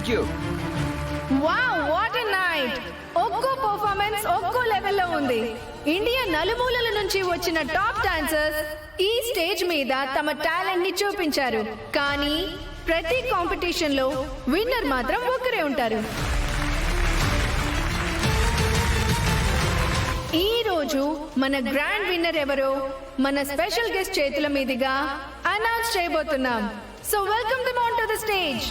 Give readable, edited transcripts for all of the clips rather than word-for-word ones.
Thank you. Wow, what a night! ఒక్కో performance ఒక్కో లెవెల్లో ఉంది. ఇండియా నలుమూలల నుంచి వచ్చిన టాప్ డాన్సర్స్ ఈ స్టేజ్ మీద తమ టాలెంట్ ని చూపించారు. కానీ ప్రతి కాంపిటీషన్ లో విన్నర్ మాత్రం ఒక్కరే ఉంటారు. ఈ రోజు మన గ్రాండ్ విన్నర్ ఎవరో మన స్పెషల్ గెస్ట్ చేతుల మీదుగా అనౌన్స్ చేయబోతున్నాం. So welcome them on to the stage.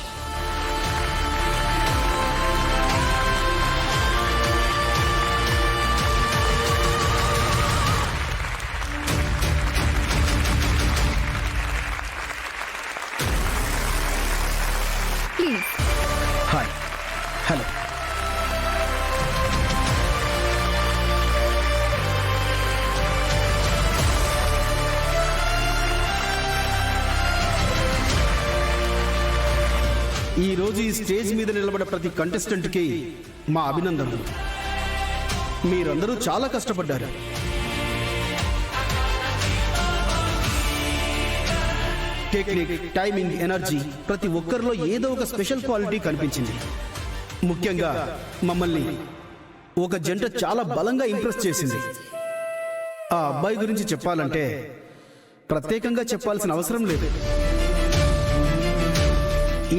Please. Hi. Hello. ఈ రోజు ఈ స్టేజ్ మీద నిలబడే ప్రతి కంటెస్టెంట్ కి మా అభినందనలు. మీరందరూ చాలా కష్టపడ్డారు. టెక్నిక్, టైమింగ్, ఎనర్జీ ప్రతి ఒక్కరిలో ఏదో ఒక స్పెషల్ క్వాలిటీ కనిపించింది. ముఖ్యంగా మమ్మల్ని ఒక జంట చాలా బలంగా ఇంప్రెస్ చేసింది. ఆ అబ్బాయి గురించి చెప్పాలంటే ప్రత్యేకంగా చెప్పాల్సిన అవసరం లేదు.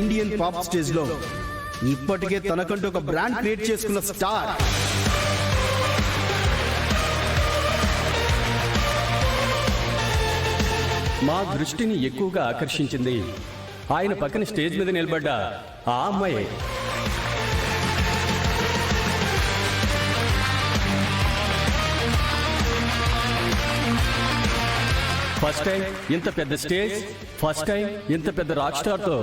ఇండియన్ పాప్ స్టేజ్ లో ఇప్పటికే తనకంటూ ఒక బ్రాండ్ క్రియేట్ చేసుకున్న స్టార్. మా దృష్టిని ఎక్కువగా ఆకర్షించింది ఆయన పక్కన స్టేజ్ మీద నిలబడ్డ ఆ అమ్మాయి. ఫస్ట్ టైం ఇంత పెద్ద స్టేజ్, ఫస్ట్ టైం ఇంత పెద్ద రాక్ స్టార్ తో